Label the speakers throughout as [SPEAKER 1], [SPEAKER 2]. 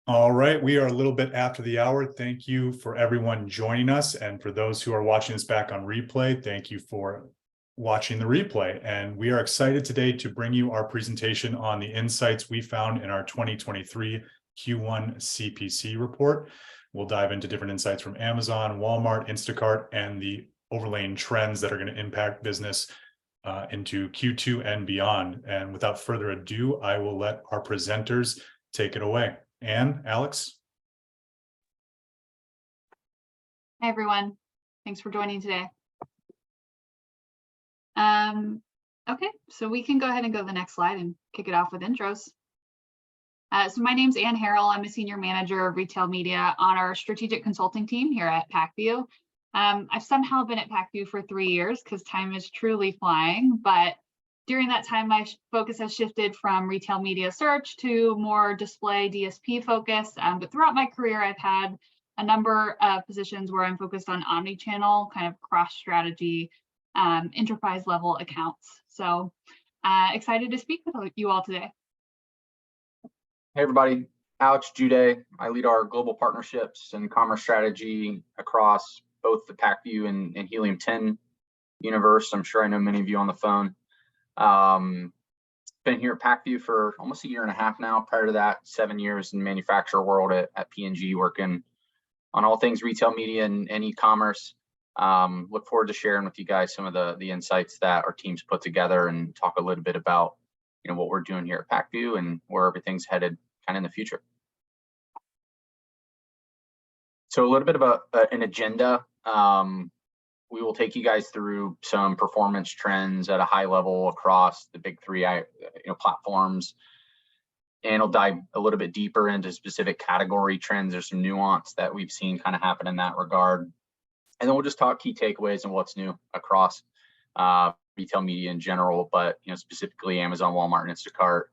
[SPEAKER 1] All right, we are a little bit after the hour. Thank you for everyone joining us. And for those who are watching us back on replay, thank you for watching the replay. And we are excited today to bring you our presentation on the insights we found in our 2023 Q1 CPC report. We'll dive into different insights from Amazon, Walmart, Instacart, and the overlaying trends that are going to impact business into Q2 and beyond. And without further ado, I will let our presenters take it away. Anne, Alex.
[SPEAKER 2] Hi, everyone. Thanks for joining today. Okay, so we can go ahead and go to the next slide and kick it off with intros. So my name's Anne Harrell. I'm a senior manager of retail media on our strategic consulting team here at PacView. I've somehow been at PacView for 3 years because time is truly flying, but during that time, my focus has shifted from retail media search to more display DSP focus. But throughout my career, I've had a number of positions where I'm focused on omni-channel, kind of cross-strategy, enterprise level accounts. So excited to speak with you all today.
[SPEAKER 3] Hey everybody, Alex Jude. I lead our global partnerships and commerce strategy across both the PacView and Helium 10 universe. I'm sure I know many of you on the phone. Been here at PacView for almost 1.5 years now. Prior to that, 7 years in manufacturer world at P&G, working on all things retail media and e-commerce. Look forward to sharing with you guys some of the insights that our teams put together and talk a little bit about what we're doing here at PacView and where everything's headed kind of in the future. So a little bit of an agenda. We will take you guys through some performance trends at a high level across the big three platforms, and we'll dive a little bit deeper into specific category trends. There's some nuance that we've seen kind of happen in that regard, and then we'll just talk key takeaways and what's new across retail media in general, but specifically Amazon, Walmart, and Instacart.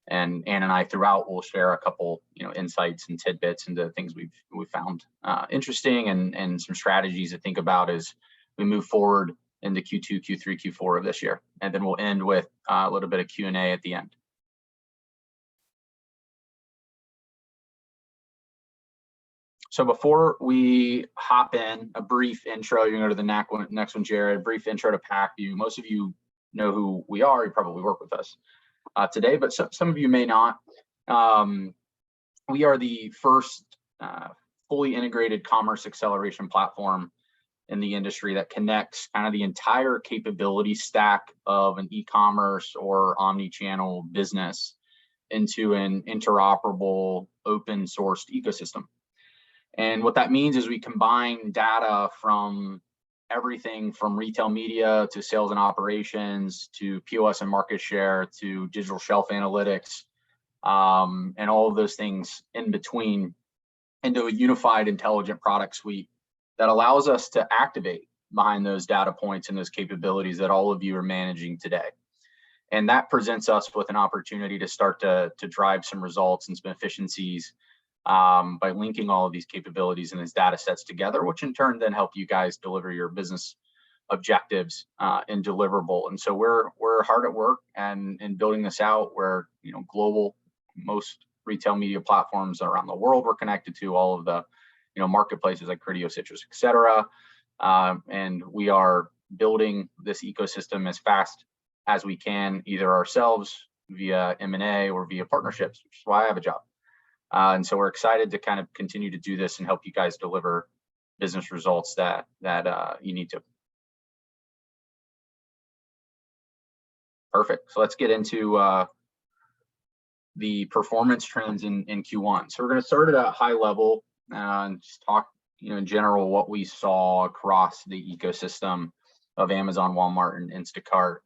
[SPEAKER 3] And Ann and I throughout will share a couple insights and tidbits into things we've found interesting and some strategies to think about as we move forward into Q2, Q3, Q4 of this year. And then we'll end with a little bit of Q&A at the end. So before we hop in, a brief intro. You can go to the next one, Jared. A brief intro to PacView. Most of you know who we are. You probably work with us today, but some of you may not. We are the first fully integrated commerce acceleration platform in the industry that connects kind of the entire capability stack of an e-commerce or omni-channel business into an interoperable open sourced ecosystem. And what that means is we combine data from everything from retail media to sales and operations to POS and market share to digital shelf analytics, and all of those things in between into a unified intelligent product suite that allows us to activate behind those data points and those capabilities that all of you are managing today. And that presents us with an opportunity to start to drive some results and some efficiencies by linking all of these capabilities and these data sets together, which in turn then help you guys deliver your business objectives and deliverable. And so we're hard at work and building this out. We're global. Most retail media platforms around the world we're connected to, all of the marketplaces like Criteo, Citrus, etc. And we are building this ecosystem as fast as we can, either ourselves via M&A or via partnerships, which is why I have a job. And so we're excited to kind of continue to do this and help you guys deliver business results that you need to. Perfect. So let's get into the performance trends in Q1. So we're going to start at a high level and just talk, in general, what we saw across the ecosystem of Amazon, Walmart, and Instacart.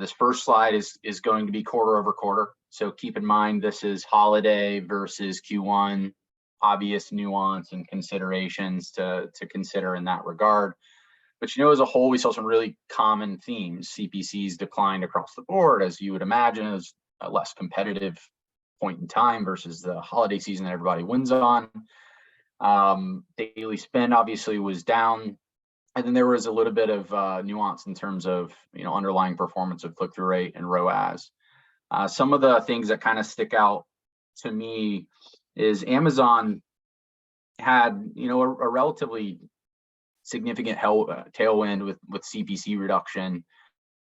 [SPEAKER 3] This first slide is going to be quarter over quarter. So keep in mind, this is holiday versus Q1, obvious nuance and considerations to consider in that regard. But as a whole, we saw some really common themes. CPCs declined across the board, as you would imagine. It was a less competitive point in time versus the holiday season that everybody wins on. Daily spend obviously was down. And then there was a little bit of nuance in terms of underlying performance of click-through rate and ROAS. Some of the things that kind of stick out to me is Amazon had, a relatively significant tailwind with CPC reduction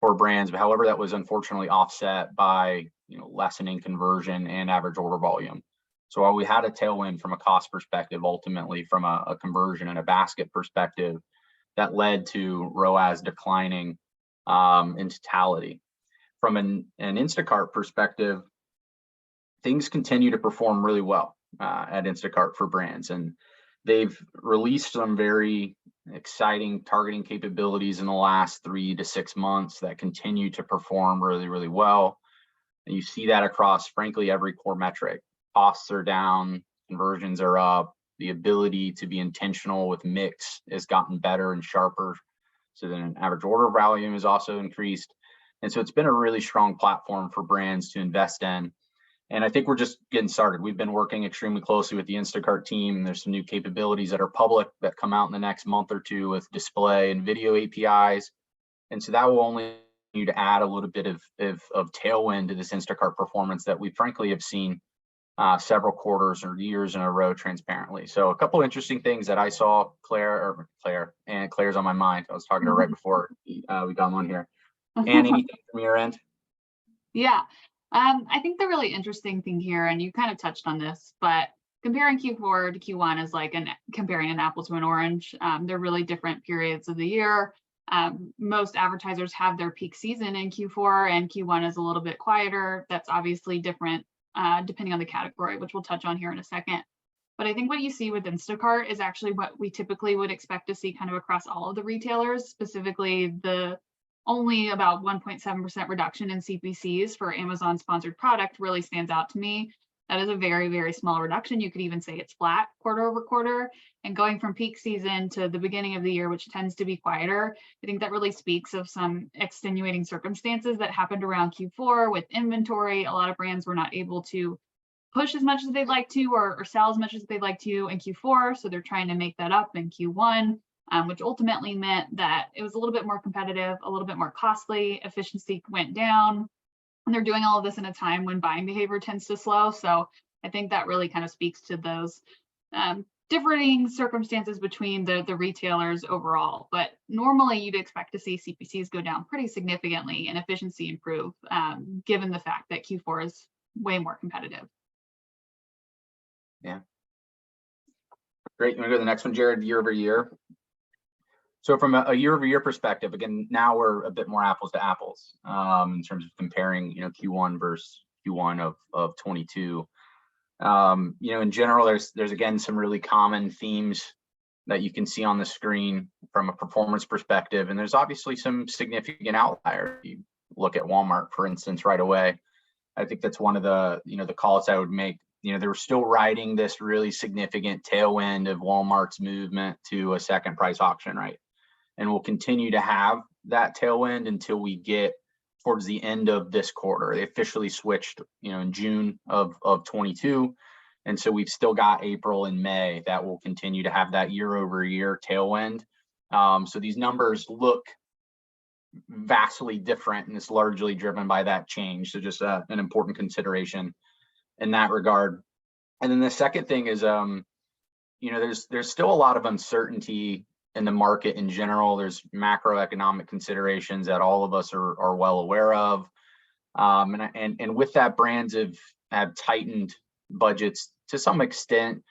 [SPEAKER 3] for brands, but however, that was unfortunately offset by, lessening conversion and average order volume. So while we had a tailwind from a cost perspective, ultimately from a conversion and a basket perspective, that led to ROAS declining in totality. From an Instacart perspective, things continue to perform really well at Instacart for brands, and they've released some very exciting targeting capabilities in the last 3 to 6 months that continue to perform really, really well. And you see that across, frankly, every core metric. Costs are down, conversions are up, the ability to be intentional with mix has gotten better and sharper. So then average order volume is also increased. And so it's been a really strong platform for brands to invest in. And I think we're just getting started. We've been working extremely closely with the Instacart team. There's some new capabilities that are public that come out in the next month or two with display and video APIs. And so that will only continue to add a little bit of tailwind to this Instacart performance that we frankly have seen several quarters or years in a row transparently. So a couple of interesting things that I saw, Claire, and Claire's on my mind. I was talking to her right before we got on here. And anything from your end?
[SPEAKER 2] Yeah. I think the really interesting thing here, and you kind of touched on this, but comparing Q4 to Q1 is like comparing an apple to an orange. They're really different periods of the year. Most advertisers have their peak season in Q4, and Q1 is a little bit quieter. That's obviously different depending on the category, which we'll touch on here in a second. But I think what you see with Instacart is actually what we typically would expect to see kind of across all of the retailers, specifically the only about 1.7% reduction in CPCs for Amazon sponsored product really stands out to me. That is a very, very small reduction. You could even say it's flat quarter over quarter. And going from peak season to the beginning of the year, which tends to be quieter, I think that really speaks of some extenuating circumstances that happened around Q4 with inventory. A lot of brands were not able to push as much as they'd like to or sell as much as they'd like to in Q4. So they're trying to make that up in Q1. Which ultimately meant that it was a little bit more competitive, a little bit more costly, efficiency went down, and they're doing all of this in a time when buying behavior tends to slow. So I think that really kind of speaks to those differing circumstances between the retailers overall. But normally you'd expect to see CPCs go down pretty significantly and efficiency improve, given the fact that Q4 is way more competitive.
[SPEAKER 3] Yeah. Great. You want to go to the next one, Jared, year over year? So from a year-over-year perspective, again, now we're a bit more apples to apples in terms of comparing, Q1 versus Q1 of 22. In general, there's again some really common themes that you can see on the screen from a performance perspective, and there's obviously some significant outliers. You look at Walmart, for instance, right away. I think that's one of the the calls I would make. They were still riding this really significant tailwind of Walmart's movement to a second price auction, right? And we'll continue to have that tailwind until we get towards the end of this quarter. They officially switched, in June of 22. And so we've still got April and May that will continue to have that year over year tailwind. So these numbers look vastly different, and it's largely driven by that change. So just an important consideration in that regard. And then the second thing is, there's still a lot of uncertainty in the market in general. There's macroeconomic considerations that all of us are well aware of. And with that, brands have tightened budgets to some extent.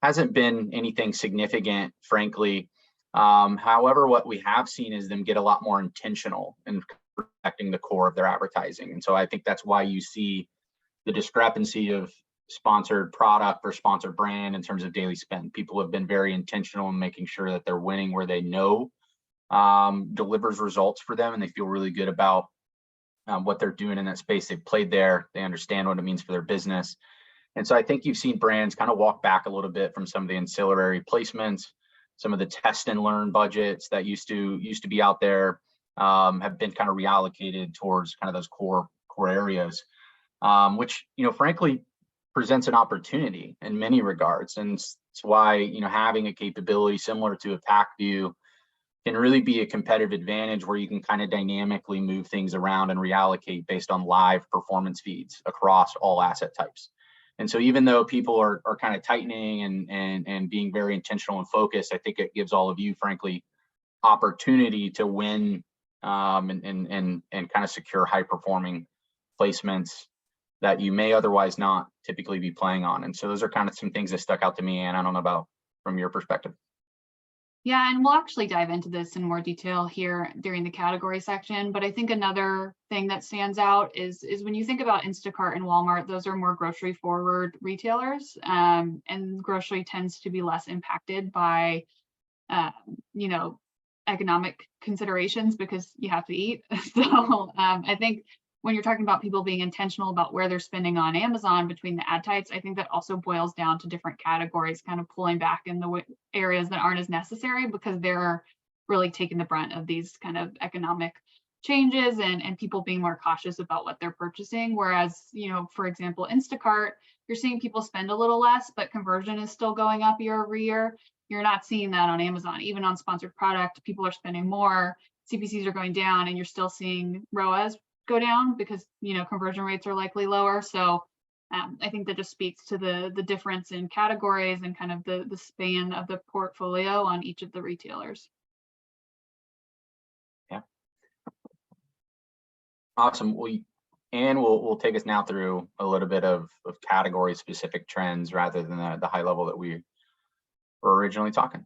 [SPEAKER 3] Hasn't been anything significant, frankly. However, what we have seen is them get a lot more intentional in protecting the core of their advertising. And so I think that's why you see the discrepancy of sponsored product or sponsored brand in terms of daily spend. People have been very intentional in making sure that they're winning where they know delivers results for them, and they feel really good about what they're doing in that space. They've played there, they understand what it means for their business. And so I think you've seen brands kind of walk back a little bit from some of the ancillary placements, some of the test and learn budgets that used to be out there, have been kind of reallocated towards kind of those core areas, which frankly presents an opportunity in many regards. And it's why having a capability similar to a pack view can really be a competitive advantage, where you can kind of dynamically move things around and reallocate based on live performance feeds across all asset types. And so even though people are kind of tightening and being very intentional and focused, I think it gives all of you, frankly, opportunity to win and kind of secure high performing placements that you may otherwise not typically be playing on. And so those are kind of some things that stuck out to me, and I don't know about from your perspective.
[SPEAKER 2] Yeah, and we'll actually dive into this in more detail here during the category section. But I think another thing that stands out is when you think about Instacart and Walmart, those are more grocery forward retailers, and grocery tends to be less impacted by, you know, economic considerations because you have to eat. So I think when you're talking about people being intentional about where they're spending on Amazon between the ad types, I think that also boils down to different categories, kind of pulling back in the areas that aren't as necessary because they're really taking the brunt of these kind of economic changes and people being more cautious about what they're purchasing. Whereas, you know, for example, Instacart, you're seeing people spend a little less, but conversion is still going up year over year. You're not seeing that on Amazon. Even on sponsored product, people are spending more, CPCs are going down, and you're still seeing ROAS go down because, you know, conversion rates are likely lower. So I think that just speaks to the difference in categories and kind of the span of the portfolio on each of the retailers.
[SPEAKER 3] Yeah. Awesome. Anne will take us now through a little bit of category specific trends rather than the high level that we were originally talking.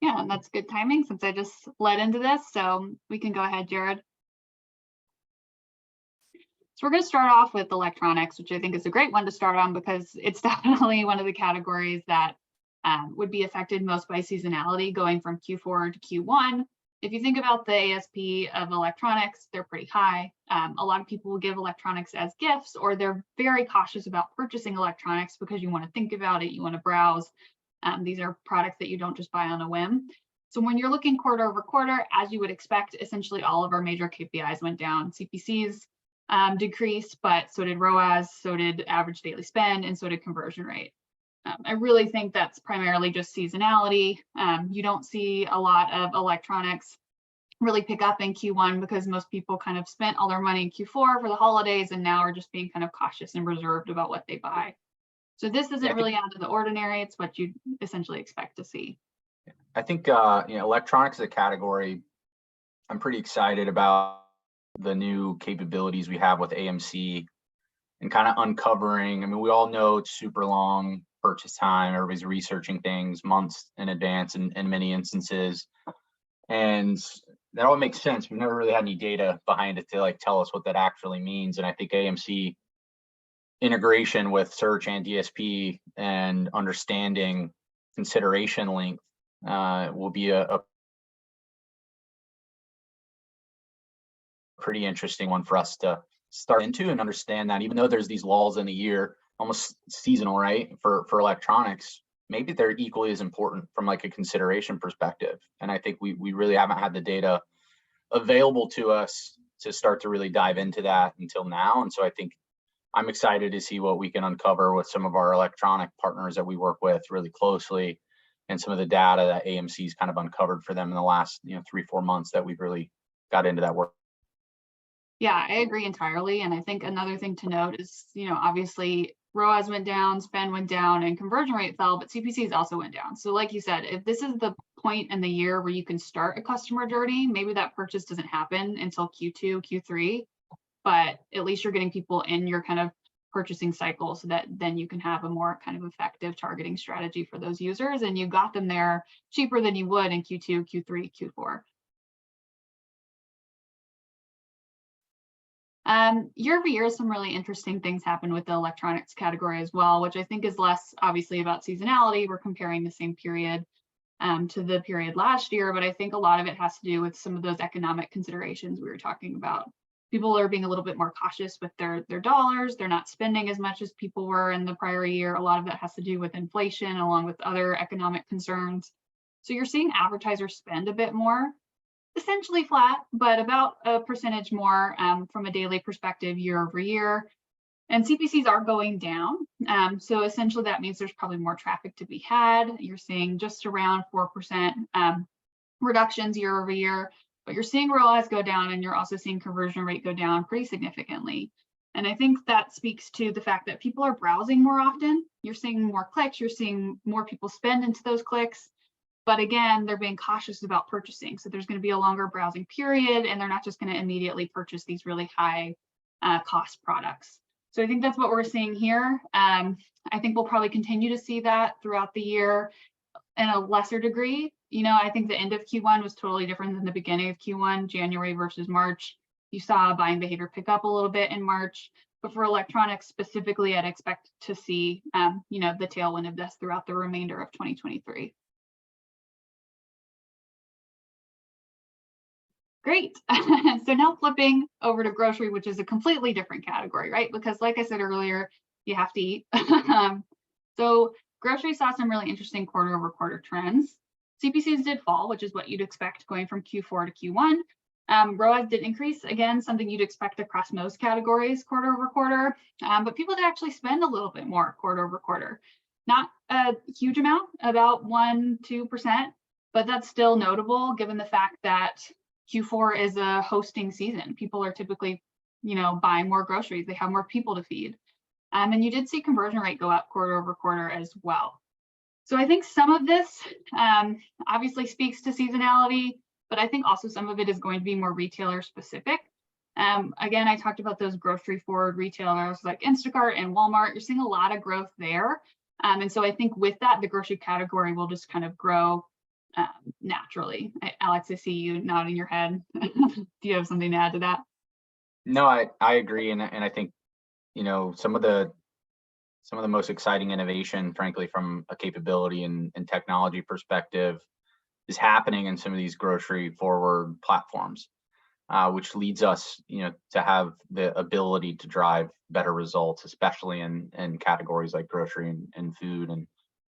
[SPEAKER 2] Yeah, and that's good timing since I just led into this. So we can go ahead, Jared. So we're going to start off with electronics, which I think is a great one to start on because it's definitely one of the categories that would be affected most by seasonality going from Q4 to Q1. If you think about the ASP of electronics, they're pretty high. A lot of people will give electronics as gifts, or they're very cautious about purchasing electronics because you want to think about it, you want to browse. These are products that you don't just buy on a whim. So when you're looking quarter over quarter, as you would expect, essentially all of our major KPIs went down. CPCs decreased, but so did ROAS, so did average daily spend, and so did conversion rate. I really think that's primarily just seasonality. You don't see a lot of electronics really pick up in Q1 because most people kind of spent all their money in Q4 for the holidays and now are just being kind of cautious and reserved about what they buy. So this isn't really out of the ordinary. It's what you'd essentially expect to see.
[SPEAKER 3] I think you know, electronics as a category, I'm pretty excited about the new capabilities we have with AMC and kind of uncovering. I mean, we all know it's super long purchase time. Everybody's researching things months in advance in many instances. And that all makes sense. We've never really had any data behind it to like tell us what that actually means. And I think AMC integration with search and DSP and understanding consideration length will be a pretty interesting one for us to start into and understand that even though there's these lulls in the year, almost seasonal, right, for electronics, maybe they're equally as important from like a consideration perspective. And I think we really haven't had the data available to us to start to really dive into that until now. And so I think I'm excited to see what we can uncover with some of our electronic partners that we work with really closely and some of the data that AMC's kind of uncovered for them in the last 3-4 months that we've really got into that work.
[SPEAKER 2] Yeah, I agree entirely. And I think another thing to note is, obviously ROAS went down, spend went down, and conversion rate fell, but CPCs also went down. So like you said, if this is the point in the year where you can start a customer journey, maybe that purchase doesn't happen until Q2, Q3, but at least you're getting people in your kind of purchasing cycle so that then you can have a more kind of effective targeting strategy for those users. And you got them there cheaper than you would in Q2, Q3, Q4. Year over year, some really interesting things happen with the electronics category as well, which I think is less obviously about seasonality. We're comparing the same period to the period last year, but I think a lot of it has to do with some of those economic considerations we were talking about. People are being a little bit more cautious with their dollars. They're not spending as much as people were in the prior year. A lot of that has to do with inflation along with other economic concerns. So you're seeing advertisers spend a bit more, essentially flat, but about a percentage more from a daily perspective year over year. And CPCs are going down. So essentially that means there's probably more traffic to be had. You're seeing just around 4% reductions year over year, but you're seeing ROAS go down and you're also seeing conversion rate go down pretty significantly. And I think that speaks to the fact that people are browsing more often. You're seeing more clicks, you're seeing more people spend into those clicks. But again, they're being cautious about purchasing. So there's going to be a longer browsing period, and they're not just going to immediately purchase these really high cost products. So I think that's what we're seeing here. I think we'll probably continue to see that throughout the year in a lesser degree. You know, I think the end of Q1 was totally different than the beginning of Q1, January versus March. You saw buying behavior pick up a little bit in March, but for electronics specifically, I'd expect to see, you know, the tailwind of this throughout the remainder of 2023. Great. So now flipping over to grocery, which is a completely different category, right? Because like I said earlier, you have to eat. So grocery saw some really interesting quarter-over-quarter trends. CPCs did fall, which is what you'd expect going from Q4 to Q1. ROAS did increase, again, something you'd expect across most categories quarter over quarter, but people did actually spend a little bit more quarter over quarter. Not a huge amount, about 1-2%, but that's still notable given the fact that Q4 is a hosting season. People are typically, you know, buying more groceries. They have more people to feed. And you did see conversion rate go up quarter over quarter as well. So I think some of this obviously speaks to seasonality, but I think also some of it is going to be more retailer specific. Again, I talked about those grocery forward retailers like Instacart and Walmart. You're seeing a lot of growth there. And so I think with that, the grocery category will just kind of grow naturally. Alex, I see you nodding your head. Do you have something to add to that?
[SPEAKER 3] No, I agree, and I think, you know, some of the most exciting innovation, frankly, from a capability and technology perspective, is happening in some of these grocery forward platforms, which leads us, you know, to have the ability to drive better results, especially in categories like grocery and food, and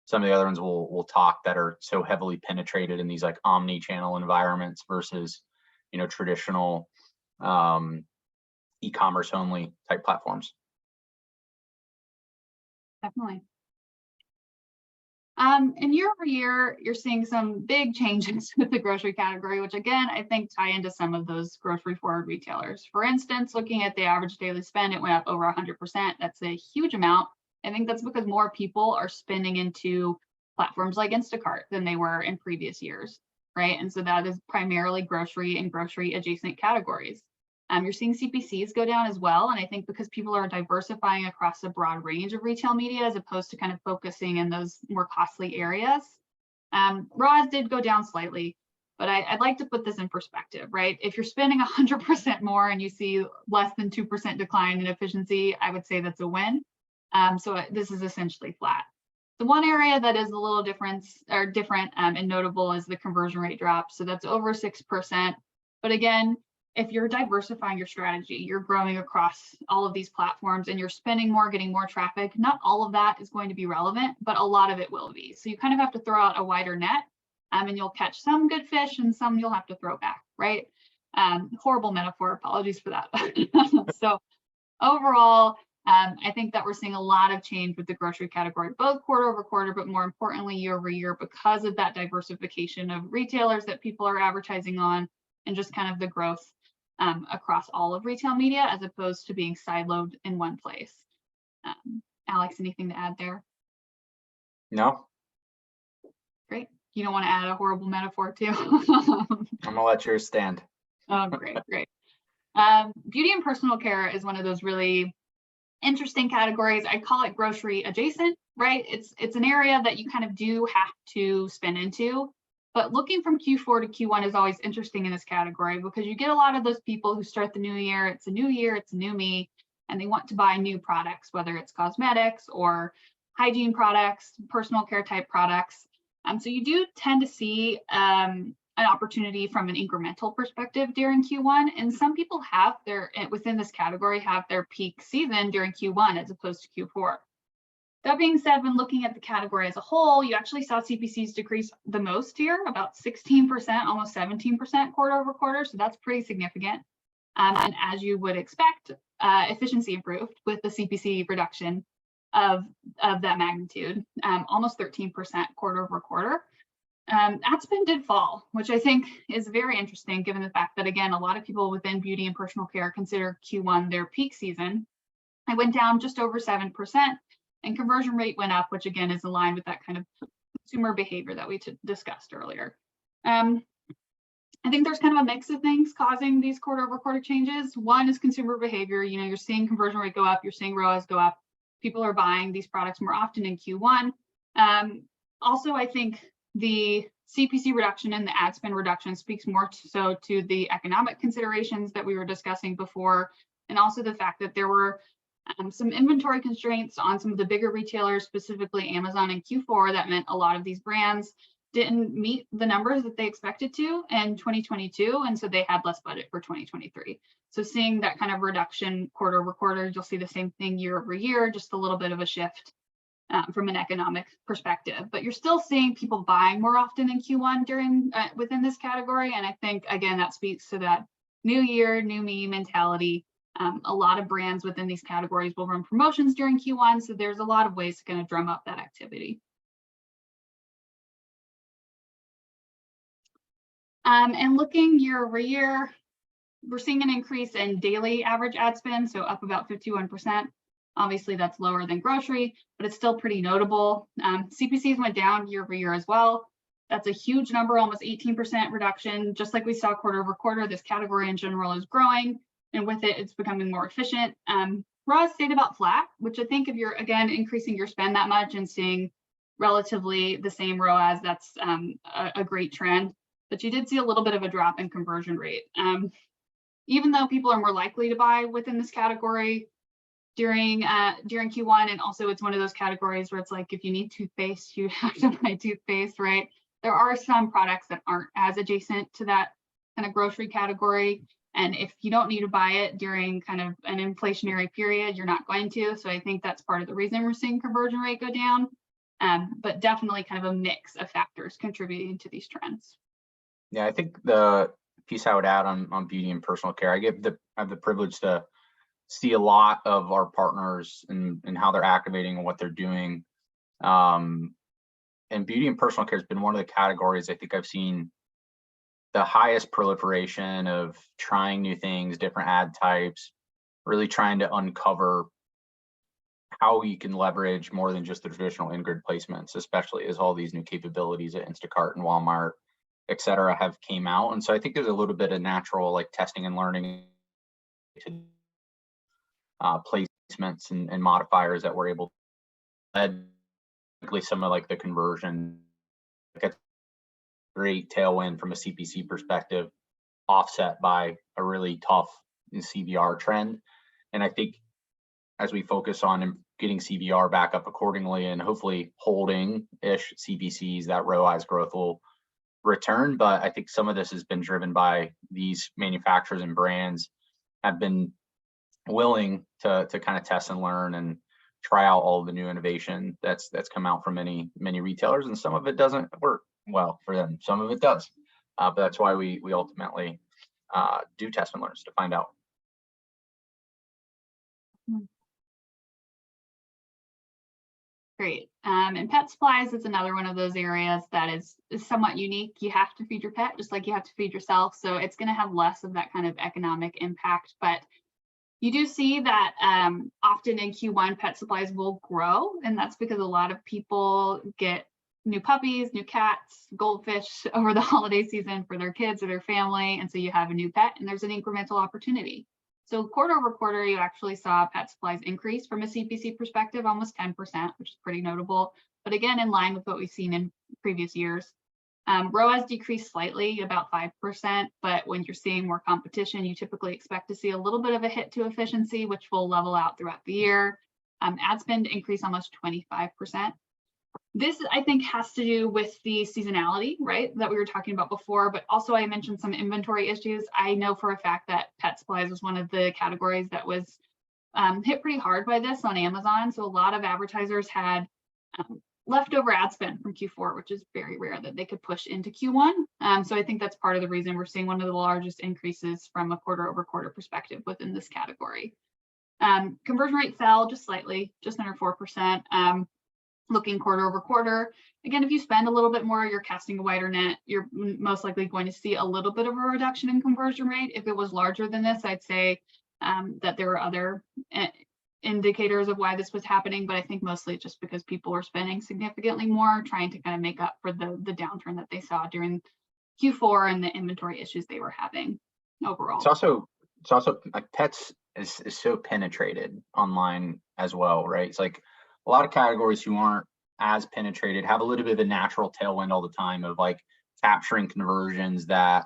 [SPEAKER 3] some of the other ones we'll talk that are so heavily penetrated in these like omni-channel environments versus, you know, traditional e-commerce only type platforms.
[SPEAKER 2] Definitely. And year over year, you're seeing some big changes with the grocery category, which again, I think tie into some of those grocery forward retailers. For instance, looking at the average daily spend, it went up over 100%. That's a huge amount. I think that's because more people are spending into platforms like Instacart than they were in previous years, right? And so that is primarily grocery and grocery adjacent categories. You're seeing CPCs go down as well. And I think because people are diversifying across a broad range of retail media, as opposed to kind of focusing in those more costly areas. ROAS did go down slightly, but I'd like to put this in perspective, right? If you're spending 100% more and you see less than 2% decline in efficiency, I would say that's a win. So this is essentially flat. The one area that is a little different and notable is the conversion rate drop. So that's over 6%. But again, if you're diversifying your strategy, you're growing across all of these platforms and you're spending more, getting more traffic, not all of that is going to be relevant, but a lot of it will be. So you kind of have to throw out a wider net and you'll catch some good fish and some you'll have to throw back, right? Horrible metaphor, apologies for that. So overall, I think that we're seeing a lot of change with the grocery category, both quarter over quarter, but more importantly, year over year, because of that diversification of retailers that people are advertising on and just kind of the growth across all of retail media, as opposed to being siloed in one place. Alex, anything to add there?
[SPEAKER 3] No.
[SPEAKER 2] Great. You don't want to add a horrible metaphor too?
[SPEAKER 3] I'm gonna let yours stand.
[SPEAKER 2] Oh, great, great. Beauty and personal care is one of those really interesting categories. I call it grocery adjacent, right? It's an area that you kind of do have to spend into. But looking from Q4 to Q1 is always interesting in this category because you get a lot of those people who start the new year, it's a new year, it's a new me, and they want to buy new products, whether it's cosmetics or hygiene products, personal care type products. So you do tend to see an opportunity from an incremental perspective during Q1. And some people have within this category, have their peak season during Q1 as opposed to Q4. That being said, when looking at the category as a whole, you actually saw CPCs decrease the most here, about 16%, almost 17% quarter over quarter. So that's pretty significant. And as you would expect, efficiency improved with the CPC reduction of that magnitude, almost 13% quarter over quarter. Ad spend did fall, which I think is very interesting given the fact that, again, a lot of people within beauty and personal care consider Q1 their peak season. It went down just over 7%, and conversion rate went up, which again is aligned with that kind of consumer behavior that we discussed earlier. I think there's kind of a mix of things causing these quarter-over-quarter changes. One is consumer behavior. You're seeing conversion rate go up, you're seeing ROAS go up. People are buying these products more often in Q1. Also, I think the CPC reduction and the ad spend reduction speaks more so to the economic considerations that we were discussing before, and also the fact that there were some inventory constraints on some of the bigger retailers, specifically Amazon in Q4, that meant a lot of these brands didn't meet the numbers that they expected to in 2022, and so they had less budget for 2023. So seeing that kind of reduction quarter over quarter, you'll see the same thing year over year, just a little bit of a shift from an economic perspective. But you're still seeing people buying more often in Q1 within this category, and I think again that speaks to that new year, new me mentality. A lot of brands within these categories will run promotions during Q1, so there's a lot of ways to kind of drum up that activity. And looking year over year, we're seeing an increase in daily average ad spend, so up about 51%. Obviously, that's lower than grocery, but it's still pretty notable. CPCs went down year over year as well. That's a huge number, almost 18% reduction. Just like we saw quarter over quarter, this category in general is growing, and with it, it's becoming more efficient. ROAS stayed about flat, which I think if you're, again, increasing your spend that much and seeing relatively the same ROAS, that's a great trend. But you did see a little bit of a drop in conversion rate. Even though people are more likely to buy within this category during Q1, and also it's one of those categories where it's like, if you need toothpaste, you have to buy toothpaste, right? There are some products that aren't as adjacent to that kind of grocery category. And if you don't need to buy it during kind of an inflationary period, you're not going to. So I think that's part of the reason we're seeing conversion rate go down, but definitely kind of a mix of factors contributing to these trends.
[SPEAKER 3] Yeah, I think the piece I would add on beauty and personal care, I have the privilege to see a lot of our partners and how they're activating and what they're doing. And beauty and personal care has been one of the categories I think I've seen the highest proliferation of trying new things, different ad types, really trying to uncover how you can leverage more than just the traditional in-grid placements, especially as all these new capabilities at Instacart and Walmart, et cetera, have came out. And so I think there's a little bit of natural like testing and learning to placements and modifiers that we're able to add some of like the conversion. Like a great tailwind from a CPC perspective, offset by a really tough CVR trend. And I think as we focus on getting CVR back up accordingly and hopefully holding-ish CPCs, that ROAS growth will return. But I think some of this has been driven by these manufacturers and brands have been willing to kind of test and learn and try out all the new innovation that's come out from many retailers, and some of it doesn't work well for them. Some of it does, but that's why we ultimately do test and learn to find out.
[SPEAKER 2] Great. And pet supplies is another one of those areas that is somewhat unique. You have to feed your pet just like you have to feed yourself. So it's going to have less of that kind of economic impact. But you do see that often in Q1, pet supplies will grow. And that's because a lot of people get new puppies, new cats, goldfish over the holiday season for their kids or their family. And so you have a new pet and there's an incremental opportunity. So quarter over quarter, you actually saw pet supplies increase from a CPC perspective, almost 10%, which is pretty notable. But again, in line with what we've seen in previous years. ROAS decreased slightly, about 5%, but when you're seeing more competition, you typically expect to see a little bit of a hit to efficiency, which will level out throughout the year. Ad spend increased almost 25%. This, I think, has to do with the seasonality, right, that we were talking about before, but also I mentioned some inventory issues. I know for a fact that pet supplies was one of the categories that was hit pretty hard by this on Amazon. So a lot of advertisers had leftover ad spend from Q4, which is very rare that they could push into Q1. So I think that's part of the reason we're seeing one of the largest increases from a quarter over quarter perspective within this category. Conversion rate fell just slightly, just under 4%. Looking quarter over quarter, again, if you spend a little bit more, you're casting a wider net, you're most likely going to see a little bit of a reduction in conversion rate. If it was larger than this, I'd say that there are other indicators of why this was happening, but I think mostly just because people were spending significantly more, trying to kind of make up for the downturn that they saw during Q4 and the inventory issues they were having overall.
[SPEAKER 3] It's also like pets is so penetrated online as well, right? It's like a lot of categories who aren't as penetrated have a little bit of a natural tailwind all the time of like capturing conversions that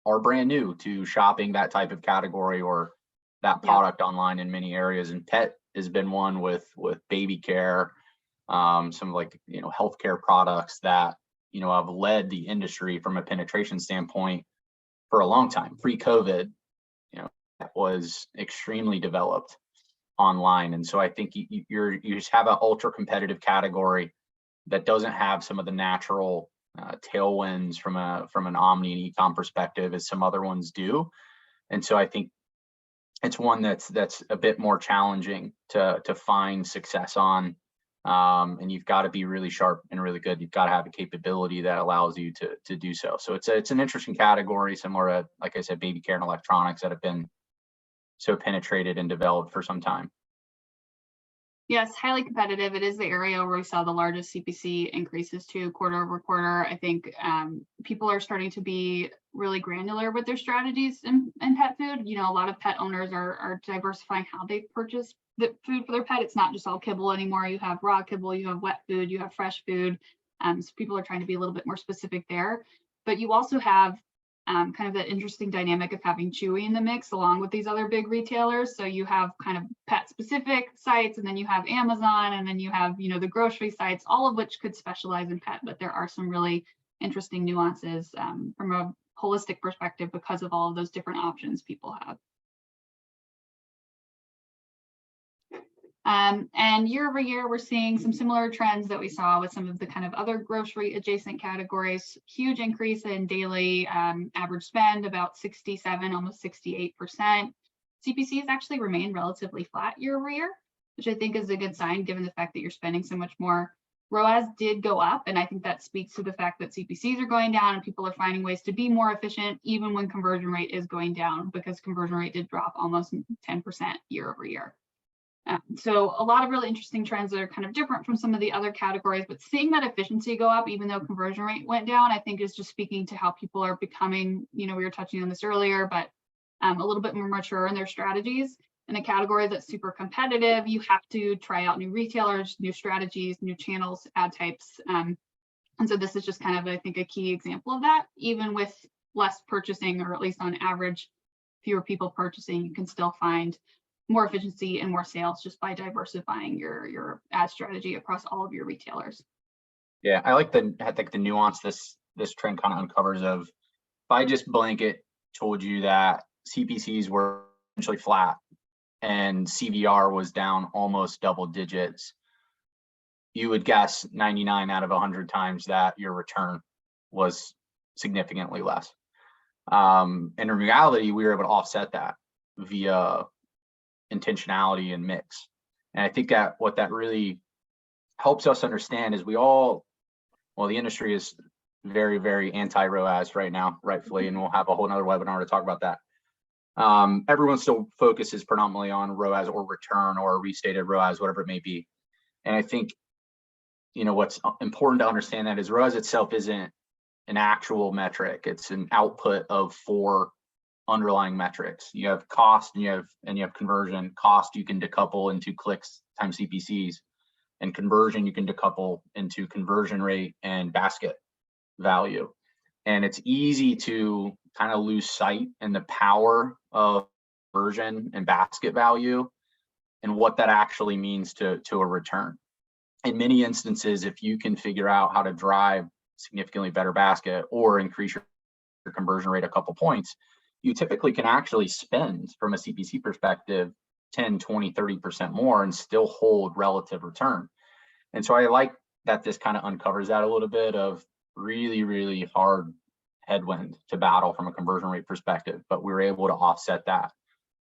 [SPEAKER 3] are brand new to shopping that type of category or that product online in many areas. And pet has been one with baby care, some like, healthcare products that, have led the industry from a penetration standpoint for a long time. Pre-COVID, that was extremely developed online. And so I think you just have an ultra competitive category that doesn't have some of the natural tailwinds from an omni and e-com perspective as some other ones do. And so I think it's one that's a bit more challenging to find success on. And you've got to be really sharp and really good. You've got to have a capability that allows you to do so. So it's an interesting category, similar to, like I said, baby care and electronics that have been so penetrated and developed for some time.
[SPEAKER 2] Yes, highly competitive. It is the area where we saw the largest CPC increases to quarter over quarter. I think people are starting to be really granular with their strategies in pet food. A lot of pet owners are diversifying how they purchase the food for their pet. It's not just all kibble anymore. You have raw kibble, you have wet food, you have fresh food. So people are trying to be a little bit more specific there. But you also have kind of that interesting dynamic of having Chewy in the mix along with these other big retailers. So you have kind of pet specific sites, and then you have Amazon, and then you have, the grocery sites, all of which could specialize in pet, but there are some really interesting nuances from a holistic perspective because of all of those different options people have. And year over year, we're seeing some similar trends that we saw with some of the kind of other grocery adjacent categories. Huge increase in daily average spend, about 67, almost 68%. CPCs actually remain relatively flat year over year, which I think is a good sign given the fact that you're spending so much more. ROAS did go up, and I think that speaks to the fact that CPCs are going down and people are finding ways to be more efficient even when conversion rate is going down, because conversion rate did drop almost 10% year over year. So a lot of really interesting trends that are kind of different from some of the other categories, but seeing that efficiency go up, even though conversion rate went down, I think is just speaking to how people are becoming, we were touching on this earlier, but a little bit more mature in their strategies. In a category that's super competitive, you have to try out new retailers, new strategies, new channels, ad types. And so this is just kind of, I think, a key example of that. Even with less purchasing, or at least on average, fewer people purchasing, you can still find more efficiency and more sales just by diversifying your ad strategy across all of your retailers.
[SPEAKER 3] Yeah, I think the nuance this trend kind of uncovers of, if I just blanket told you that CPCs were essentially flat and CVR was down almost double digits, you would guess 99 out of 100 times that your return was significantly less. And in reality, we were able to offset that via intentionality and mix. And I think that what that really helps us understand is the industry is very, very anti-ROAS right now, rightfully, and we'll have a whole nother webinar to talk about that. Everyone still focuses predominantly on ROAS or return or restated ROAS, whatever it may be. And I think, what's important to understand that is ROAS itself isn't an actual metric. It's an output of 4 underlying metrics. You have cost and you have conversion. Cost you can decouple into clicks times CPCs, and conversion you can decouple into conversion rate and basket value. And it's easy to kind of lose sight in the power of conversion and basket value and what that actually means to a return. In many instances, if you can figure out how to drive significantly better basket or increase your conversion rate a couple points, you typically can actually spend, from a CPC perspective, 10, 20, 30% more and still hold relative return. And so I like that this kind of uncovers that a little bit of really, really hard headwind to battle from a conversion rate perspective, but we were able to offset that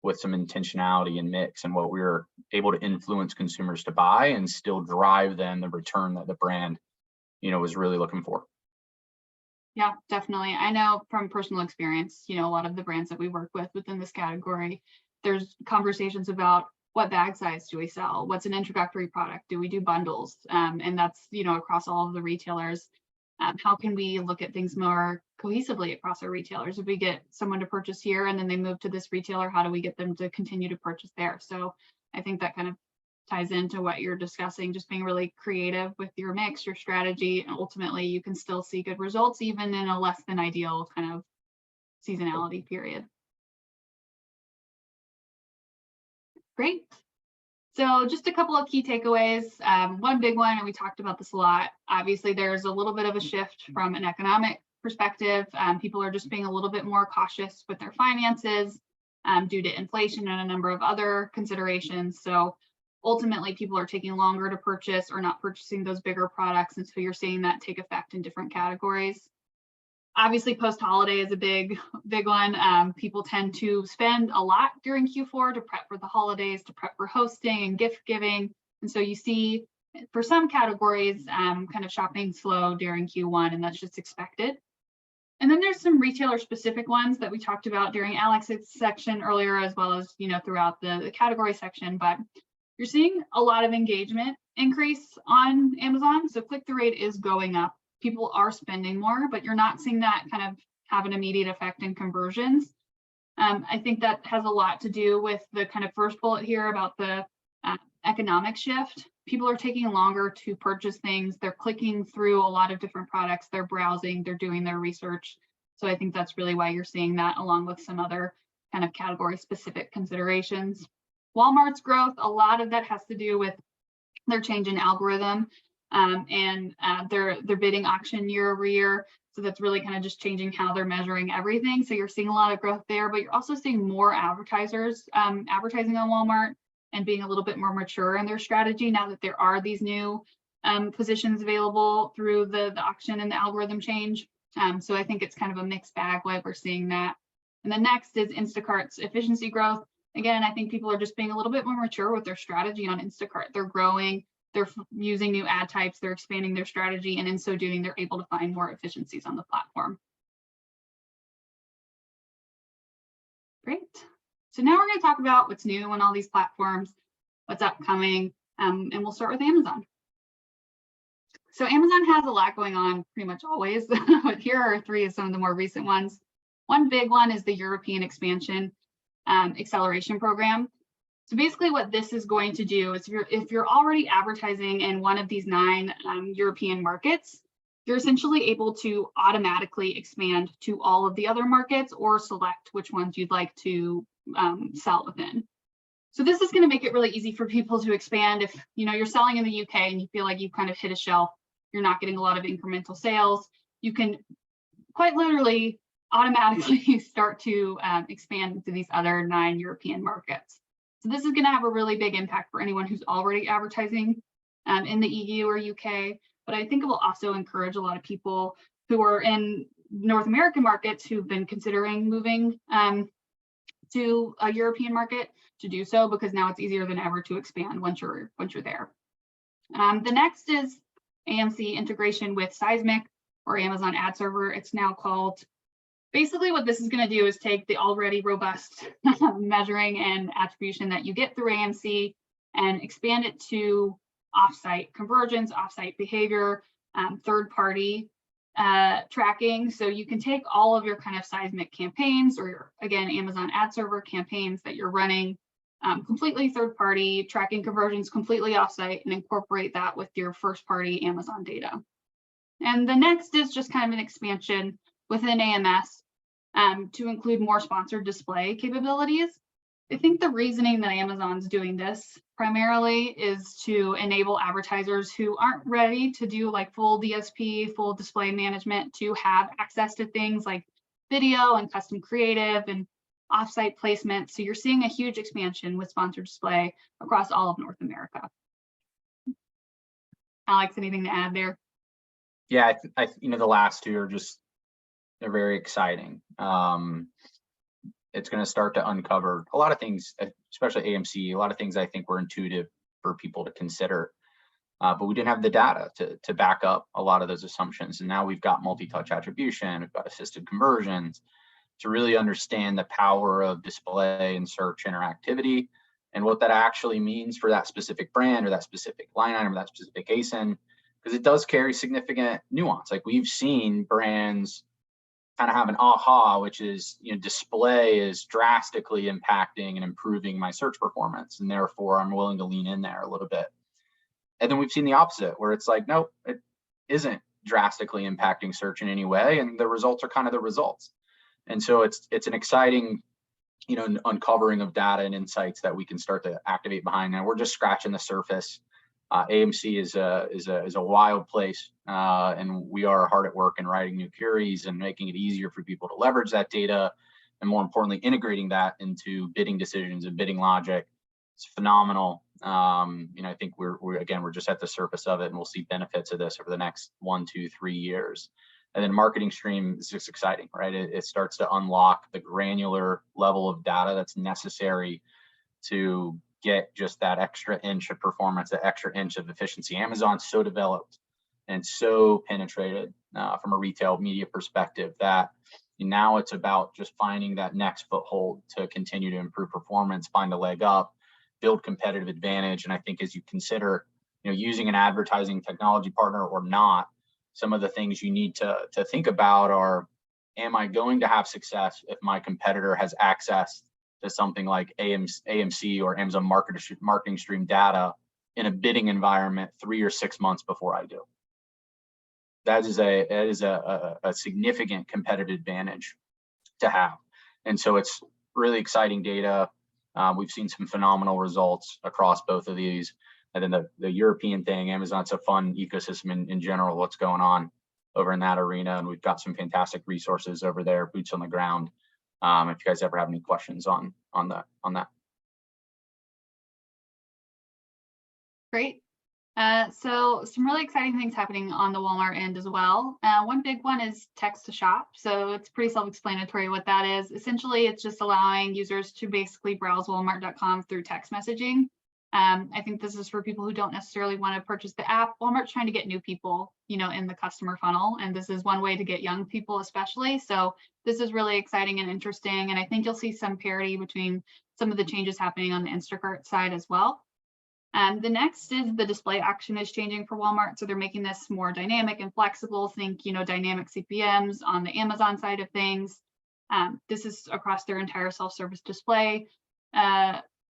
[SPEAKER 3] with some intentionality and mix, and what we were able to influence consumers to buy and still drive them the return that the brand, was really looking for.
[SPEAKER 2] Yeah, definitely. I know from personal experience, a lot of the brands that we work with within this category, there's conversations about what bag size do we sell? What's an introductory product? Do we do bundles? And that's, across all of the retailers. How can we look at things more cohesively across our retailers? If we get someone to purchase here and then they move to this retailer, how do we get them to continue to purchase there? So I think that kind of ties into what you're discussing, just being really creative with your mix, your strategy, and ultimately you can still see good results even in a less than ideal kind of seasonality period. Great. So just a couple of key takeaways. One big one, and we talked about this a lot, obviously there's a little bit of a shift from an economic perspective. People are just being a little bit more cautious with their finances due to inflation and a number of other considerations. So ultimately people are taking longer to purchase or not purchasing those bigger products. And so you're seeing that take effect in different categories. Obviously, post-holiday is a big one. People tend to spend a lot during Q4 to prep for the holidays, to prep for hosting and gift giving. And so you see for some categories, kind of shopping slow during Q1, and that's just expected. And then there's some retailer specific ones that we talked about during Alex's section earlier, as well as, throughout the category section, but you're seeing a lot of engagement increase on Amazon. So click-through rate is going up. People are spending more, but you're not seeing that kind of have an immediate effect in conversions. I think that has a lot to do with the kind of first bullet here about the economic shift. People are taking longer to purchase things. They're clicking through a lot of different products. They're browsing, they're doing their research. So I think that's really why you're seeing that, along with some other kind of category specific considerations. Walmart's growth, a lot of that has to do with their change in algorithm. And their bidding auction year over year. So that's really kind of just changing how they're measuring everything. So you're seeing a lot of growth there, but you're also seeing more advertisers advertising on Walmart and being a little bit more mature in their strategy now that there are these new positions available through the auction and the algorithm change. So I think it's kind of a mixed bag why we're seeing that. And then next is Instacart's efficiency growth. Again, I think people are just being a little bit more mature with their strategy on Instacart. They're growing. They're using new ad types, they're expanding their strategy, and in so doing, they're able to find more efficiencies on the platform. Great. So now we're going to talk about what's new on all these platforms, what's upcoming, and we'll start with Amazon. So Amazon has a lot going on pretty much always, but here are three of some of the more recent ones. One big one is the European expansion acceleration program. So basically what this is going to do is if you're already advertising in one of these 9 European markets, you're essentially able to automatically expand to all of the other markets or select which ones you'd like to sell within. So this is going to make it really easy for people to expand. If you're selling in the UK and you feel like you've kind of hit a shelf, you're not getting a lot of incremental sales, you can quite literally automatically start to expand into these other 9 European markets. So this is going to have a really big impact for anyone who's already advertising in the EU or UK, but I think it will also encourage a lot of people who are in North American markets who've been considering moving to a European market to do so, because now it's easier than ever to expand once you're there. The next is AMC integration with Seismic, or Amazon Ad Server, it's now called. Basically what this is going to do is take the already robust measuring and attribution that you get through AMC and expand it to offsite conversions, offsite behavior, third-party tracking. So you can take all of your kind of Seismic campaigns, or your, again, Amazon Ad Server campaigns that you're running completely third-party, tracking conversions completely offsite, and incorporate that with your first-party Amazon data. And the next is just kind of an expansion within AMS to include more sponsored display capabilities. I think the reasoning that Amazon's doing this primarily is to enable advertisers who aren't ready to do like full DSP, full display management, to have access to things like video and custom creative and offsite placement. So you're seeing a huge expansion with sponsored display across all of North America. Alex, anything to add there?
[SPEAKER 3] Yeah, the last two are just, they're very exciting. It's going to start to uncover a lot of things, especially AMC, a lot of things I think were intuitive for people to consider, but we didn't have the data to back up a lot of those assumptions. And now we've got multi-touch attribution, we've got assisted conversions to really understand the power of display and search interactivity and what that actually means for that specific brand or that specific line item or that specific ASIN, because it does carry significant nuance. Like we've seen brands kind of have an aha, which is, display is drastically impacting and improving my search performance, and therefore I'm willing to lean in there a little bit. And then we've seen the opposite, where it's like, nope, it isn't drastically impacting search in any way, and the results are kind of the results. And so it's an exciting, uncovering of data and insights that we can start to activate behind. And we're just scratching the surface. AMC is a wild place, and we are hard at work in writing new queries and making it easier for people to leverage that data, and more importantly, integrating that into bidding decisions and bidding logic. It's phenomenal. I think we're just at the surface of it, and we'll see benefits of this over the next 1, 2, 3 years. And then marketing stream is just exciting, right? It starts to unlock the granular level of data that's necessary to get just that extra inch of performance, that extra inch of efficiency. Amazon's so developed and so penetrated from a retail media perspective that now it's about just finding that next foothold to continue to improve performance, find a leg up, build competitive advantage. And I think as you consider, using an advertising technology partner or not, some of the things you need to think about are, am I going to have success if my competitor has access to something like AMC or Amazon marketing stream data in a bidding environment 3 or 6 months before I do? That is a significant competitive advantage to have. And so it's really exciting data. We've seen some phenomenal results across both of these. And then the European thing, Amazon's a fun ecosystem in general, what's going on over in that arena. And we've got some fantastic resources over there, boots on the ground. If you guys ever have any questions on that.
[SPEAKER 2] Great. So some really exciting things happening on the Walmart end as well. One big one is text to shop. So it's pretty self-explanatory what that is. Essentially, it's just allowing users to basically browse Walmart.com through text messaging. I think this is for people who don't necessarily want to purchase the app. Walmart's trying to get new people, in the customer funnel, and this is one way to get young people especially. So this is really exciting and interesting, and I think you'll see some parity between some of the changes happening on the Instacart side as well. The next is the display action is changing for Walmart. So they're making this more dynamic and flexible. Think, dynamic CPMs on the Amazon side of things. This is across their entire self-service display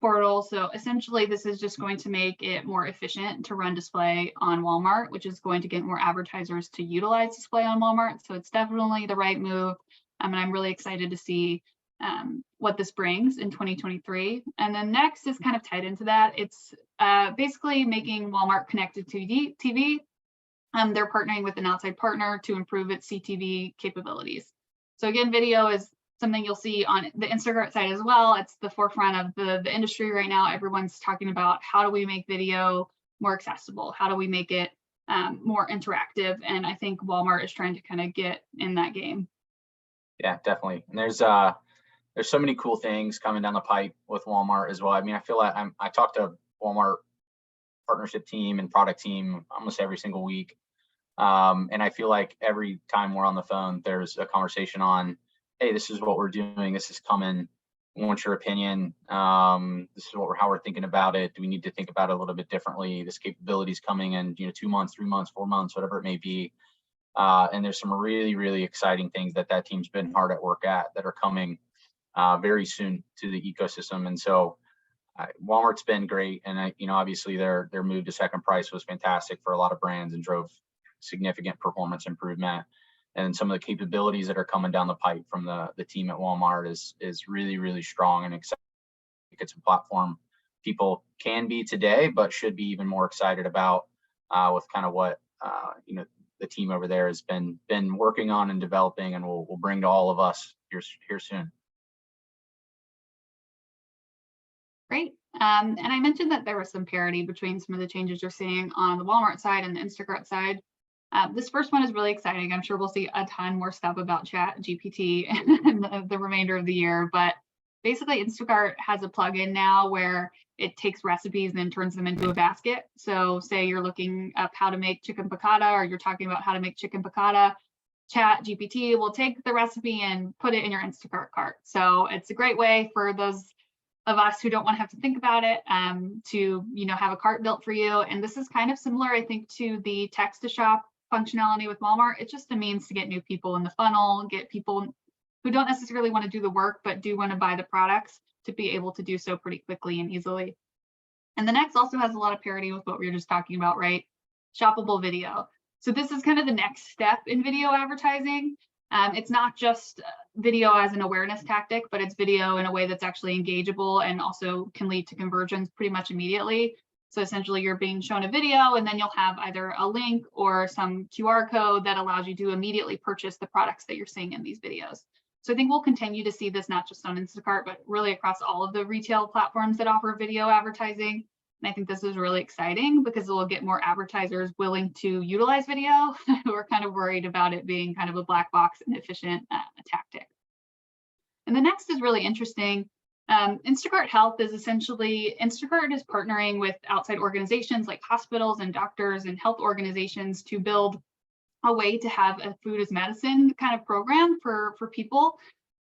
[SPEAKER 2] portal. So essentially, this is just going to make it more efficient to run display on Walmart, which is going to get more advertisers to utilize display on Walmart. So it's definitely the right move. And I'm really excited to see what this brings in 2023. And then next is kind of tied into that. It's basically making Walmart connected to TV. They're partnering with an outside partner to improve its CTV capabilities. So again, video is something you'll see on the Instacart side as well. It's the forefront of the industry right now. Everyone's talking about how do we make video more accessible? How do we make it more interactive? And I think Walmart is trying to kind of get in that game.
[SPEAKER 3] Yeah, definitely. And there's so many cool things coming down the pipe with Walmart as well. I mean, I feel like I talk to Walmart partnership team and product team almost every single week. And I feel like every time we're on the phone, there's a conversation on, hey, this is what we're doing. This is coming. What's your opinion? This is how we're thinking about it. Do we need to think about it a little bit differently? This capability is coming in, 2 months, 3 months, 4 months, whatever it may be. And there's some really, really exciting things that team's been hard at work at that are coming very soon to the ecosystem. And so Walmart's been great. And obviously their move to second price was fantastic for a lot of brands and drove significant performance improvement. And some of the capabilities that are coming down the pipe from the team at Walmart is really, really strong and exciting. It's a platform people can be today, but should be even more excited about with kind of what the team over there has been working on and developing, and will bring to all of us here soon.
[SPEAKER 2] Great. And I mentioned that there was some parity between some of the changes you're seeing on the Walmart side and the Instacart side. This first one is really exciting. I'm sure we'll see a ton more stuff about ChatGPT in the remainder of the year. But basically, Instacart has a plugin now where it takes recipes and then turns them into a basket. So say you're looking up how to make chicken piccata, or you're talking about how to make chicken piccata, ChatGPT will take the recipe and put it in your Instacart cart. So it's a great way for those of us who don't want to have to think about it, to, have a cart built for you. And this is kind of similar, I think, to the text to shop functionality with Walmart. It's just a means to get new people in the funnel, get people who don't necessarily want to do the work, but do want to buy the products to be able to do so pretty quickly and easily. And the next also has a lot of parity with what we were just talking about, right? Shoppable video. So this is kind of the next step in video advertising. It's not just video as an awareness tactic, but it's video in a way that's actually engageable and also can lead to conversions pretty much immediately. So essentially you're being shown a video and then you'll have either a link or some QR code that allows you to immediately purchase the products that you're seeing in these videos. So I think we'll continue to see this not just on Instacart, but really across all of the retail platforms that offer video advertising. And I think this is really exciting because it will get more advertisers willing to utilize video who are kind of worried about it being kind of a black box and efficient tactic. And the next is really interesting. Instacart Health is essentially, Instacart is partnering with outside organizations like hospitals and doctors and health organizations to build a way to have a food as medicine kind of program for people.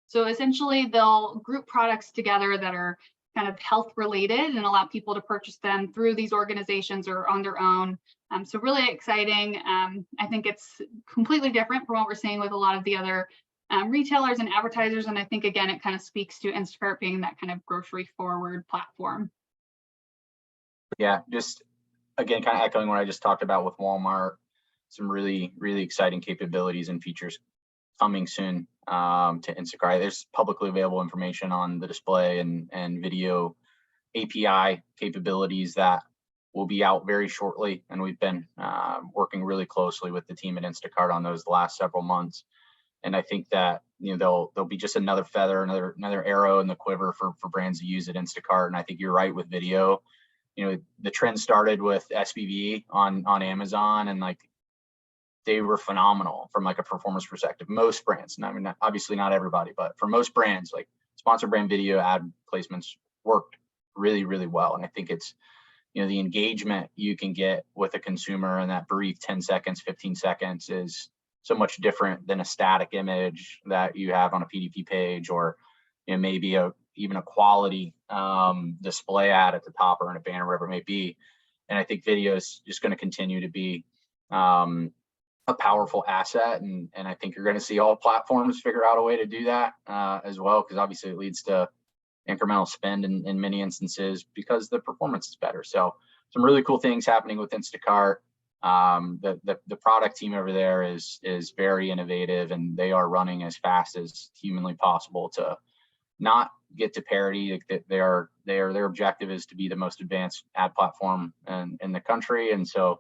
[SPEAKER 2] So essentially they'll group products together that are kind of health related and allow people to purchase them through these organizations or on their own. So really exciting. I think it's completely different from what we're seeing with a lot of the other retailers and advertisers. And I think, again, it kind of speaks to Instacart being that kind of grocery forward platform.
[SPEAKER 3] Yeah, just again, kind of echoing what I just talked about with Walmart, some really, really exciting capabilities and features coming soon to Instacart. There's publicly available information on the display and video API capabilities that will be out very shortly. And we've been working really closely with the team at Instacart on those the last several months. And I think that there'll be just another feather, another arrow in the quiver for brands to use at Instacart. And I think you're right with video. The trend started with SPV on Amazon, and like they were phenomenal from like a performance perspective. Most brands, and I mean, obviously not everybody, but for most brands, like sponsor brand video ad placements worked really, really well. And I think it's, the engagement you can get with a consumer in that brief 10 seconds, 15 seconds is so much different than a static image that you have on a PDP page, or maybe even a quality display ad at the top or in a banner, wherever it may be. And I think video is just going to continue to be a powerful asset, and I think you're going to see all platforms figure out a way to do that as well, because obviously it leads to incremental spend in many instances because the performance is better. So some really cool things happening with Instacart. The product team over there is very innovative, and they are running as fast as humanly possible to not get to parity. Their objective is to be the most advanced ad platform in the country, and so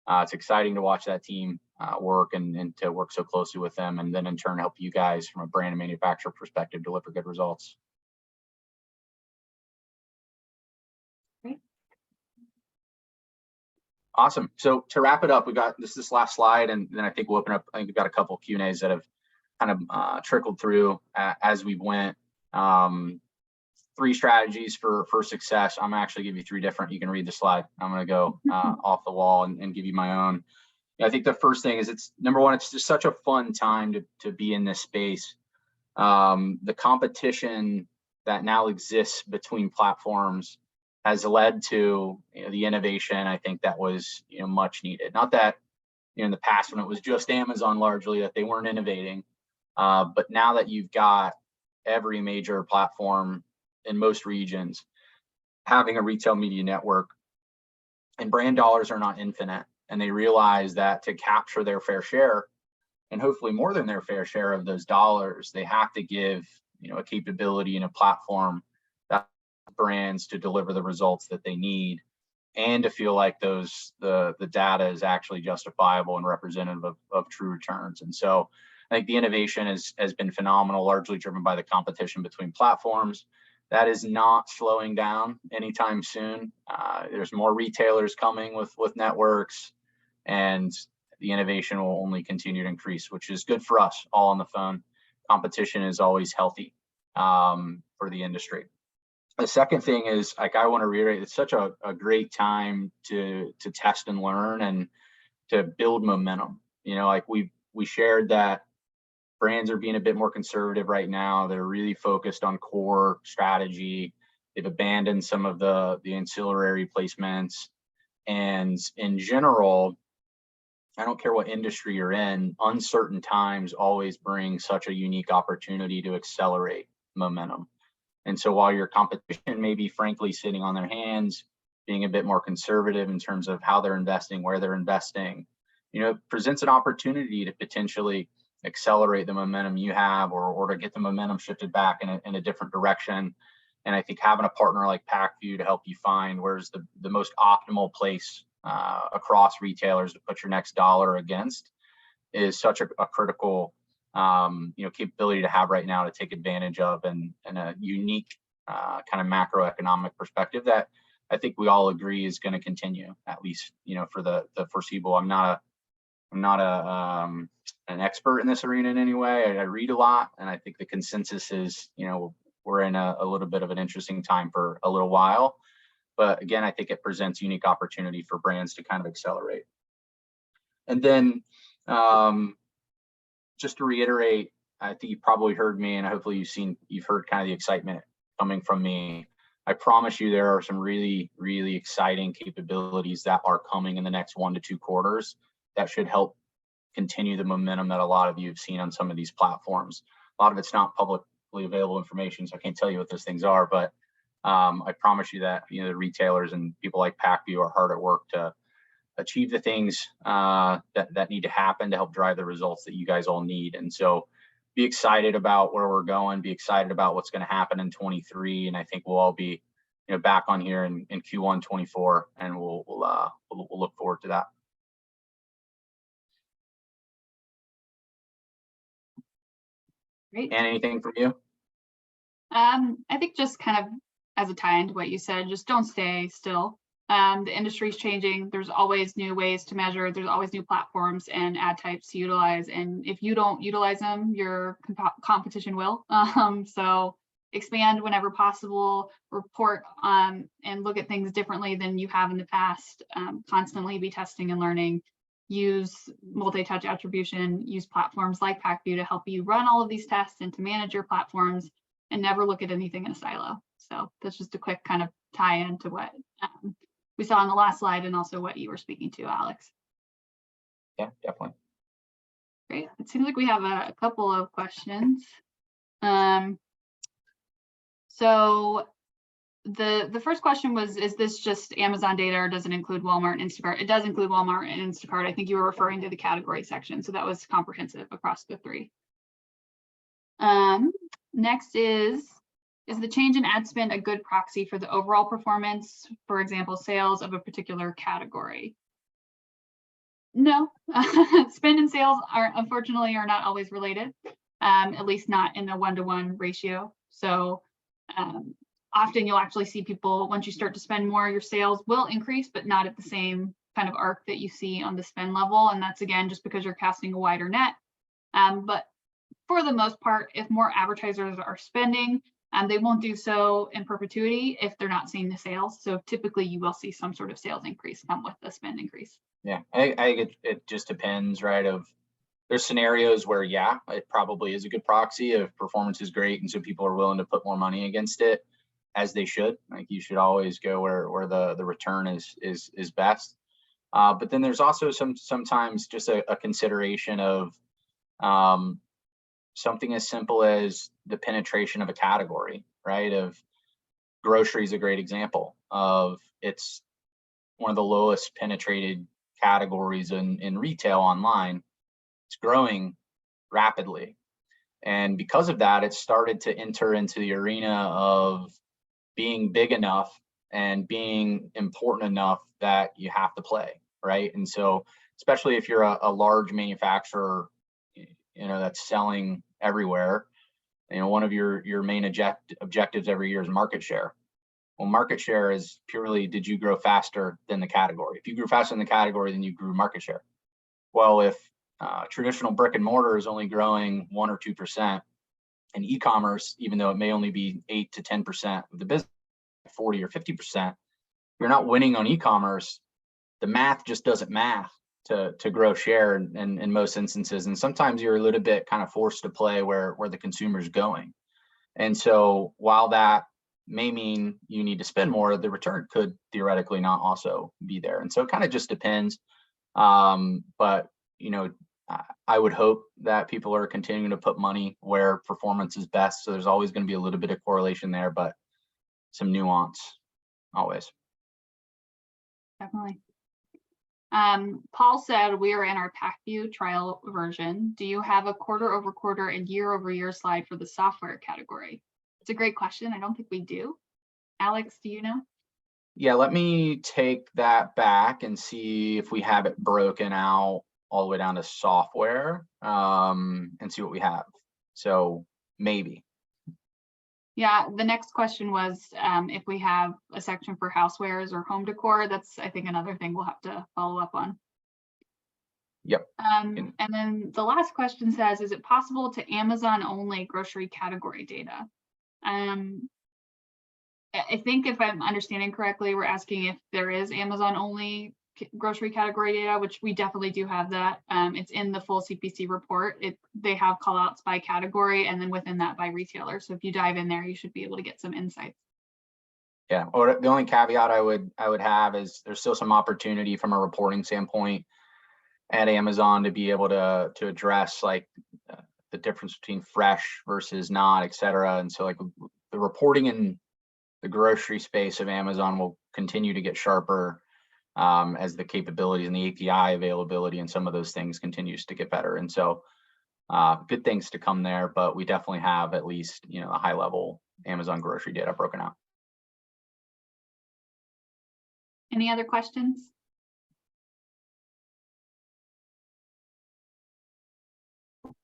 [SPEAKER 3] it's exciting to watch that team work and to work so closely with them, and then in turn help you guys from a brand and manufacturer perspective deliver good results.
[SPEAKER 2] Great.
[SPEAKER 3] Awesome. So to wrap it up, we got this last slide, and then I think we'll open up. I think we've got a couple of Q&As that have kind of trickled through as we went. 3 strategies for success. I'm actually give you 3 different. You can read the slide. I'm going to go off the wall and give you my own. I think the first thing is it's number one, it's just such a fun time to be in this space. The competition that now exists between platforms has led to the innovation, I think, that was much needed. Not that in the past when it was just Amazon largely that they weren't innovating, but now that you've got every major platform in most regions having a retail media network, and brand dollars are not infinite, and they realize that to capture their fair share, and hopefully more than their fair share of those dollars, they have to give a capability and a platform that brands to deliver the results that they need, and to feel like the data is actually justifiable and representative of true returns. And so I think the innovation has been phenomenal, largely driven by the competition between platforms. That is not slowing down anytime soon. There's more retailers coming with networks, and the innovation will only continue to increase, which is good for us all on the phone. Competition is always healthy for the industry. The second thing is, like, I want to reiterate, it's such a great time to test and learn and to build momentum. Like we shared that brands are being a bit more conservative right now. They're really focused on core strategy, They've abandoned some of the ancillary placements. And in general, I don't care what industry you're in, uncertain times always bring such a unique opportunity to accelerate momentum. And so while your competition may be frankly sitting on their hands, being a bit more conservative in terms of how they're investing, where they're investing, it presents an opportunity to potentially accelerate the momentum you have, or to get the momentum shifted back in a different direction. And I think having a partner like PackView to help you find where's the most optimal place across retailers to put your next dollar against is such a critical capability to have right now to take advantage of, and a unique kind of macroeconomic perspective that I think we all agree is going to continue, at least for the foreseeable. I'm not an expert in this arena in any way. I read a lot, and I think the consensus is we're in a little bit of an interesting time for a little while. But again, I think it presents unique opportunity for brands to kind of accelerate. And then just to reiterate, I think you probably heard me, and hopefully you've heard kind of the excitement coming from me. I promise you there are some really, really exciting capabilities that are coming in the next 1 to 2 quarters that should help continue the momentum that a lot of you have seen on some of these platforms. A lot of it's not publicly available information, so I can't tell you what those things are, but I promise you that the retailers and people like PackView are hard at work to achieve the things that need to happen to help drive the results that you guys all need. And so be excited about where we're going, be excited about what's going to happen in 23. And I think we'll all be back on here in Q1 24, and we'll look forward to that.
[SPEAKER 2] Great.
[SPEAKER 3] And anything from you?
[SPEAKER 2] I think just kind of as a tie into what you said, just don't stay still. The industry's changing. There's always new ways to measure. There's always new platforms and ad types to utilize. And if you don't utilize them, your competition will. So expand whenever possible, report and look at things differently than you have in the past. Constantly be testing and learning. Use multi-touch attribution, use platforms like PackView to help you run all of these tests and to manage your platforms, and never look at anything in a silo. So that's just a quick kind of tie in to what we saw on the last slide, and also what you were speaking to, Alex.
[SPEAKER 3] Yeah, definitely.
[SPEAKER 2] Great. It seems like we have a couple of questions. So the first question was, is this just Amazon data, or does it include Walmart and Instacart? It does include Walmart and Instacart. I think you were referring to the category section, so that was comprehensive across the 3. Next is the change in ad spend a good proxy for the overall performance, for example, sales of a particular category? No, spend and sales unfortunately are not always related, at least not in a 1-to-1 ratio. So often you'll actually see people, once you start to spend more, your sales will increase, but not at the same kind of arc that you see on the spend level. And that's, again, just because you're casting a wider net. But for the most part, if more advertisers are spending, they won't do so in perpetuity if they're not seeing the sales. So typically you will see some sort of sales increase come with the spend increase.
[SPEAKER 3] Yeah, I think it just depends, right? There's scenarios where, yeah, it probably is a good proxy if performance is great, and so people are willing to put more money against it, as they should. Like, you should always go where the return is best. But then there's also sometimes just a consideration of something as simple as the penetration of a category, right? Of grocery is a great example of, it's one of the lowest penetrated categories in retail online. It's growing rapidly. And because of that, it started to enter into the arena of being big enough and being important enough that you have to play, right? And so, especially if you're a large manufacturer, that's selling everywhere, one of your main objectives every year is market share. Well, market share is purely, did you grow faster than the category? If you grew faster than the category, then you grew market share. Well, if traditional brick and mortar is only growing 1 or 2%, and e-commerce, even though it may only be 8 to 10% of the business, 40 or 50%, you're not winning on e-commerce. The math just doesn't math to grow share in most instances. And sometimes you're a little bit kind of forced to play where the consumer's going. And so while that may mean you need to spend more. The return could theoretically not also be there. And so it kind of just depends. But, you know, I would hope that people are continuing to put money where performance is best. So there's always going to be a little bit of correlation there, but some nuance always.
[SPEAKER 2] Definitely. Paul said we are in our PackView trial version. Do you have a quarter over quarter and year over year slide for the software category? It's a great question. I don't think we do. Alex, do you know?
[SPEAKER 3] Yeah, let me take that back and see if we have it broken out all the way down to software, and see what we have. So maybe.
[SPEAKER 2] Yeah, the next question was if we have a section for housewares or home decor. That's, I think, another thing we'll have to follow up on.
[SPEAKER 3] Yep.
[SPEAKER 2] And then the last question says, is it possible to Amazon only grocery category data? I think if I'm understanding correctly, we're asking if there is Amazon only grocery category data, which we definitely do have that. It's in the full CPC report. They have call outs by category and then within that by retailer. So if you dive in there, you should be able to get some insights.
[SPEAKER 3] Yeah, or the only caveat I would have is there's still some opportunity from a reporting standpoint at Amazon to be able to address like the difference between fresh versus not, et cetera. And so like the reporting in the grocery space of Amazon will continue to get sharper as the capabilities and the API availability and some of those things continues to get better. And so good things to come there, but we definitely have at least, you know, a high level Amazon grocery data broken out.
[SPEAKER 2] Any other questions?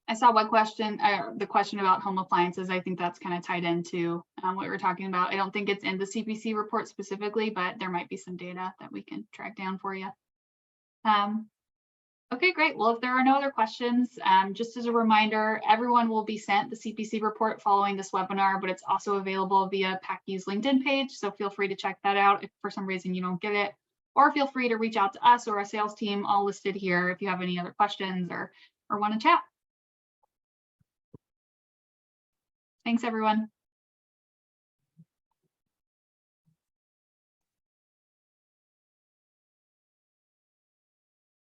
[SPEAKER 2] I saw one question, the question about home appliances. I think that's kind of tied into what we were talking about. I don't think it's in the CPC report specifically, but there might be some data that we can track down for you. Okay, great. Well, if there are no other questions, just as a reminder, everyone will be sent the CPC report following this webinar, but it's also available via PackView's LinkedIn page. So feel free to check that out if for some reason you don't get it, or feel free to reach out to us or our sales team, all listed here, if you have any other questions or want to chat. Thanks, everyone.